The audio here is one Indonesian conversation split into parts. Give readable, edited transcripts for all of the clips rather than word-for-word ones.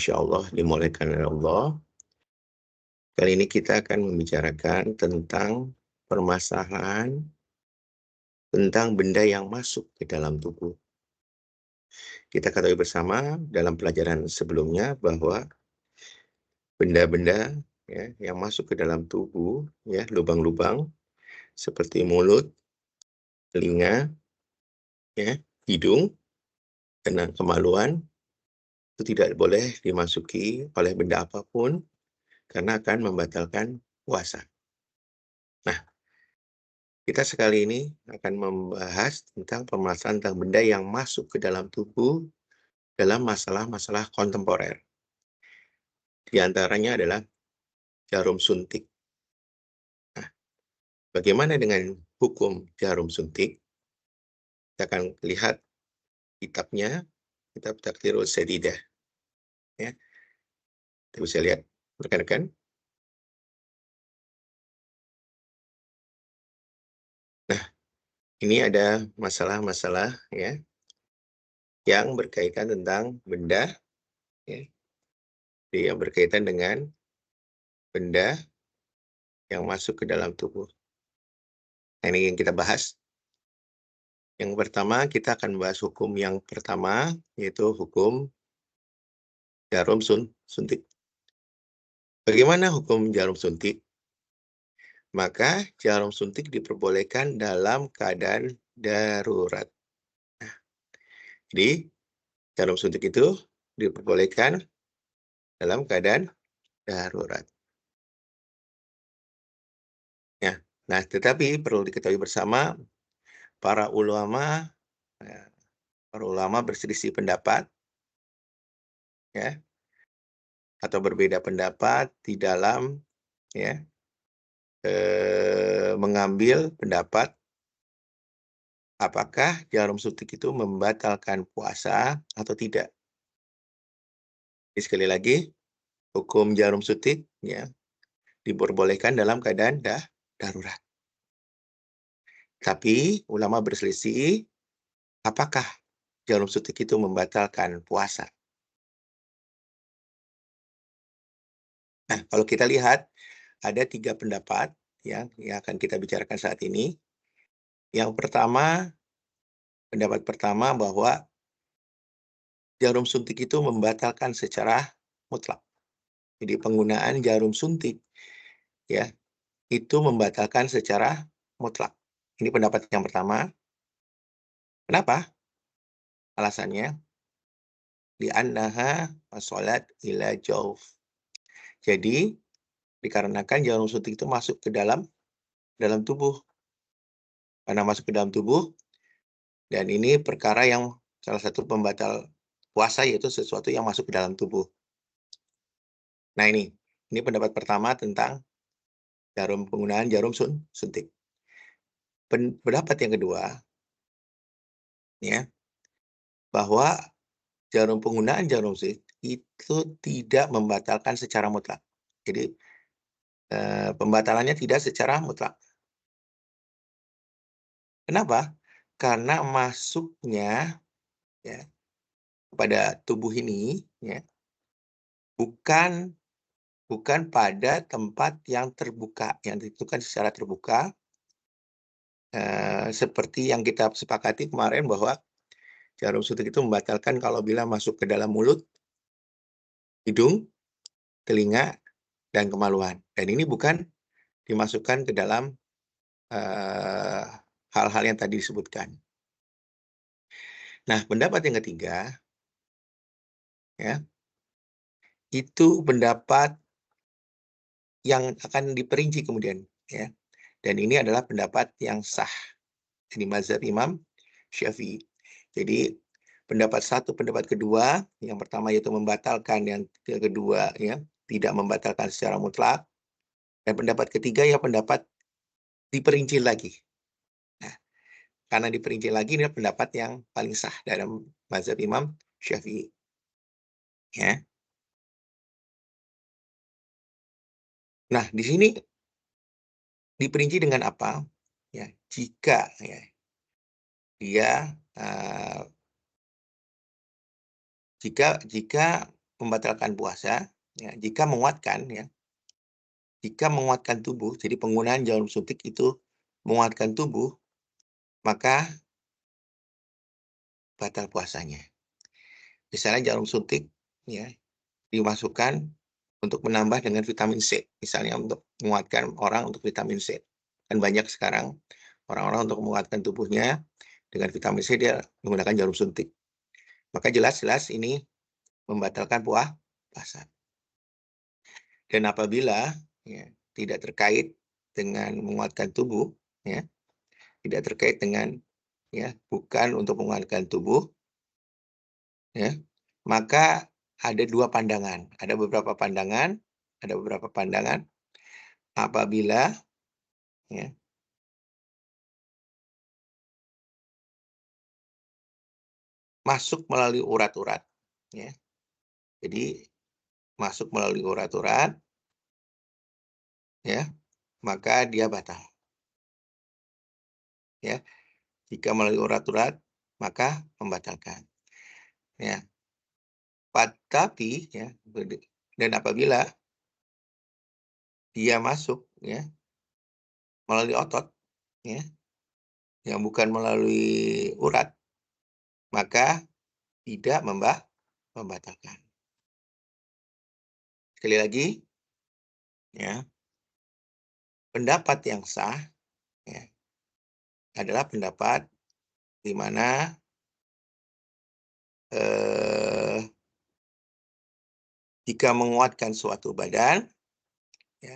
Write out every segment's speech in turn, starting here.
insyaallah dimulaikan oleh Allah. Kali ini kita akan membicarakan tentang permasalahan tentang benda yang masuk ke dalam tubuh. Kita ketahui bersama dalam pelajaran sebelumnya bahwa benda-benda ya, yang masuk ke dalam tubuh, ya, lubang-lubang seperti mulut, telinga, ya, hidung, dan kemaluan itu tidak boleh dimasuki oleh benda apapun karena akan membatalkan puasa. Nah, kita sekali ini akan membahas tentang permasalahan tentang benda yang masuk ke dalam tubuh dalam masalah-masalah kontemporer. Di antaranya adalah jarum suntik. Nah, bagaimana dengan hukum jarum suntik? Kita akan lihat kitabnya, kitab Taqrirus Sadidah. Ya, kita bisa lihat rekan-rekan. Nah, ini ada masalah-masalah ya yang berkaitan tentang benda, ya, yang berkaitan dengan benda yang masuk ke dalam tubuh. Nah, ini yang kita bahas. Yang pertama, kita akan bahas hukum yang pertama, yaitu hukum jarum suntik. Bagaimana hukum jarum suntik? Maka jarum suntik diperbolehkan dalam keadaan darurat. Jadi, jarum suntik itu diperbolehkan dalam keadaan darurat. Ya. Nah, tetapi perlu diketahui bersama, para ulama ya, berselisih pendapat ya, atau berbeda pendapat di dalam ya, mengambil pendapat apakah jarum suntik itu membatalkan puasa atau tidak. Jadi sekali lagi, hukum jarum suntik ya diperbolehkan dalam keadaan darurat. Tapi ulama berselisih apakah jarum suntik itu membatalkan puasa. Nah, kalau kita lihat ada 3 pendapat yang akan kita bicarakan saat ini. Yang pertama, pendapat pertama bahwa jarum suntik itu membatalkan secara mutlak. Jadi penggunaan jarum suntik ya, itu membatalkan secara mutlak. Ini pendapat yang pertama. Kenapa? Alasannya, li'annaha shalat ila jauf. Jadi, dikarenakan jarum suntik itu masuk ke dalam tubuh. Karena masuk ke dalam tubuh, dan ini perkara yang salah satu pembatal puasa, yaitu sesuatu yang masuk ke dalam tubuh. Nah ini pendapat pertama tentang penggunaan jarum suntik. Pendapat yang kedua, ya, bahwa penggunaan jarum suntik itu tidak membatalkan secara mutlak. Jadi pembatalannya tidak secara mutlak. Kenapa? Karena masuknya ya pada tubuh ini ya bukan pada tempat yang terbuka, yang ditentukan secara terbuka, seperti yang kita sepakati kemarin bahwa jarum suntik itu membatalkan kalau bila masuk ke dalam mulut, hidung, telinga, dan kemaluan. Dan ini bukan dimasukkan ke dalam hal-hal yang tadi disebutkan. Nah, pendapat yang ketiga, ya, itu pendapat yang akan diperinci kemudian, ya. Dan ini adalah pendapat yang sah. Ini mazhab Imam Syafi'i. Jadi pendapat satu, pendapat kedua, yang pertama yaitu membatalkan, yang kedua ya tidak membatalkan secara mutlak, dan pendapat ketiga ya pendapat diperinci lagi. Nah, karena diperinci lagi ini pendapat yang paling sah dalam mazhab Imam Syafi'i. Ya. Nah, di sini diperinci dengan apa? Ya, jika ya dia jika membatalkan puasa, ya, jika menguatkan, ya. Jika menguatkan tubuh, jadi penggunaan jarum suntik itu menguatkan tubuh, maka batal puasanya. Misalnya jarum suntik, ya, dimasukkan untuk menambah dengan vitamin C, misalnya untuk menguatkan orang untuk vitamin C. Kan banyak sekarang orang-orang untuk menguatkan tubuhnya dengan vitamin C dia menggunakan jarum suntik. Maka jelas-jelas ini membatalkan puasa. Dan apabila, ya, tidak terkait dengan menguatkan tubuh, ya, tidak terkait dengan, ya, bukan untuk menguatkan tubuh, ya, maka ada beberapa pandangan apabila, ya, masuk melalui urat-urat, ya. Jadi masuk melalui urat-urat, ya, maka dia batal, ya. Jika melalui urat-urat, maka membatalkan, ya. Tapi, ya, dan apabila dia masuk, ya, melalui otot, ya, yang bukan melalui urat, maka tidak membatalkan. Sekali lagi, ya, pendapat yang sah, ya, adalah pendapat di mana jika menguatkan suatu badan, ya,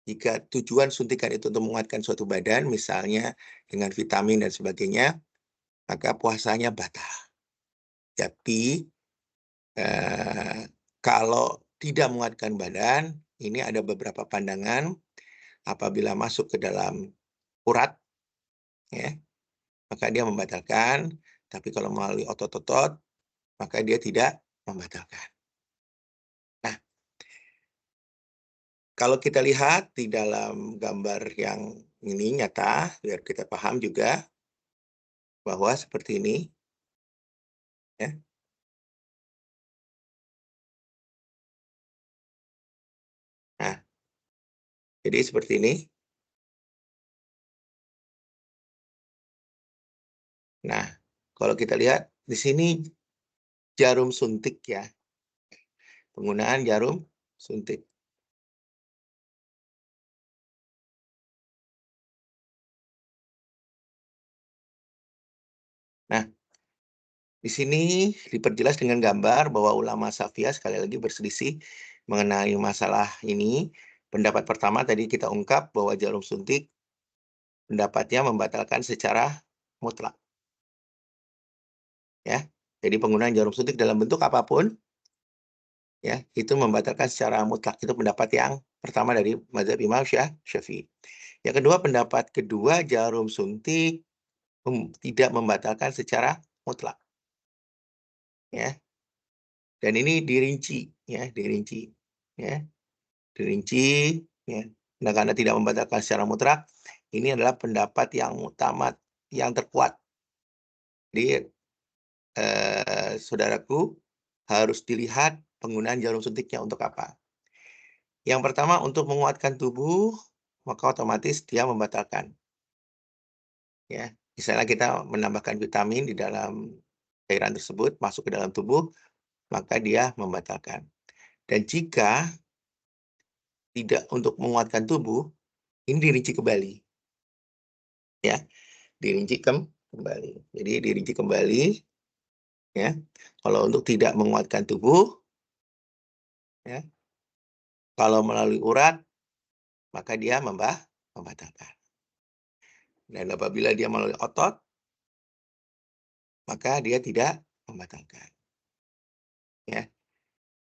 jika tujuan suntikan itu untuk menguatkan suatu badan, misalnya dengan vitamin dan sebagainya, maka puasanya batal. Tapi kalau tidak menguatkan badan, ini ada beberapa pandangan apabila masuk ke dalam urat, ya, maka dia membatalkan. Tapi kalau melalui otot-otot, maka dia tidak membatalkan. Nah, kalau kita lihat di dalam gambar yang ini nyata, biar kita paham juga bahwa seperti ini, ya. Nah, jadi seperti ini. Nah, kalau kita lihat di sini jarum suntik, ya, penggunaan jarum suntik. Nah, di sini diperjelas dengan gambar bahwa ulama Syafi'iyah sekali lagi berselisih mengenai masalah ini. Pendapat pertama tadi kita ungkap bahwa jarum suntik pendapatnya membatalkan secara mutlak, ya. Jadi penggunaan jarum suntik dalam bentuk apapun, ya, itu membatalkan secara mutlak. Itu pendapat yang pertama dari mazhab Imam Syafi'i. Yang kedua, pendapat kedua, jarum suntik tidak membatalkan secara mutlak, ya. Dan ini dirinci, ya, dirinci, ya, dirinci, ya. Nah, karena tidak membatalkan secara mutlak, ini adalah pendapat yang muktamad, yang terkuat. Jadi, saudaraku, harus dilihat penggunaan jarum suntiknya untuk apa. Yang pertama, untuk menguatkan tubuh, maka otomatis dia membatalkan, ya. Misalnya kita menambahkan vitamin di dalam cairan tersebut, masuk ke dalam tubuh, maka dia membatalkan. Dan jika tidak untuk menguatkan tubuh, ini dirinci kembali, ya, dirinci kembali. Jadi dirinci kembali, ya. Kalau untuk tidak menguatkan tubuh, ya, kalau melalui urat, maka dia membatalkan. Dan apabila dia melalui otot, maka dia tidak membatalkan, ya.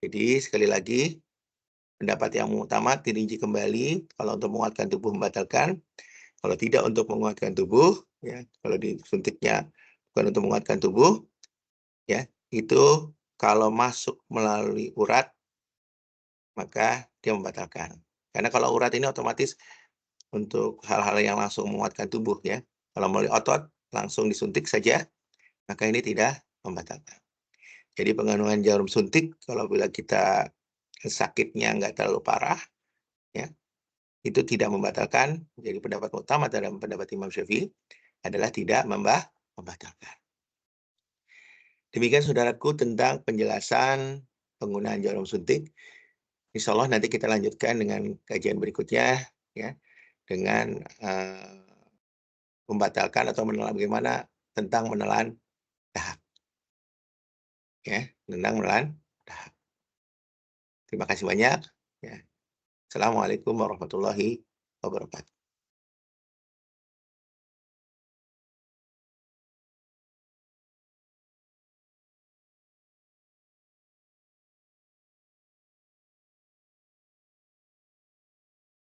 Jadi sekali lagi, pendapat yang utama dirinci kembali. Kalau untuk menguatkan tubuh membatalkan, kalau tidak untuk menguatkan tubuh, ya, kalau disuntiknya bukan untuk menguatkan tubuh, ya, itu kalau masuk melalui urat, maka dia membatalkan. Karena kalau urat ini otomatis untuk hal-hal yang langsung menguatkan tubuh, ya. Kalau melalui otot, langsung disuntik saja, maka ini tidak membatalkan. Jadi pengandungan jarum suntik kalau bila kita sakitnya nggak terlalu parah, ya, itu tidak membatalkan. Jadi pendapat utama dalam pendapat Imam Syafi'i adalah tidak membatalkan. Demikian saudaraku tentang penjelasan penggunaan jarum suntik. Insya Allah nanti kita lanjutkan dengan kajian berikutnya, ya, dengan membatalkan atau menelan bagaimana tentang menelan dahak, ya, tentang menelan dahak. Terima kasih banyak. Ya. Assalamualaikum warahmatullahi wabarakatuh.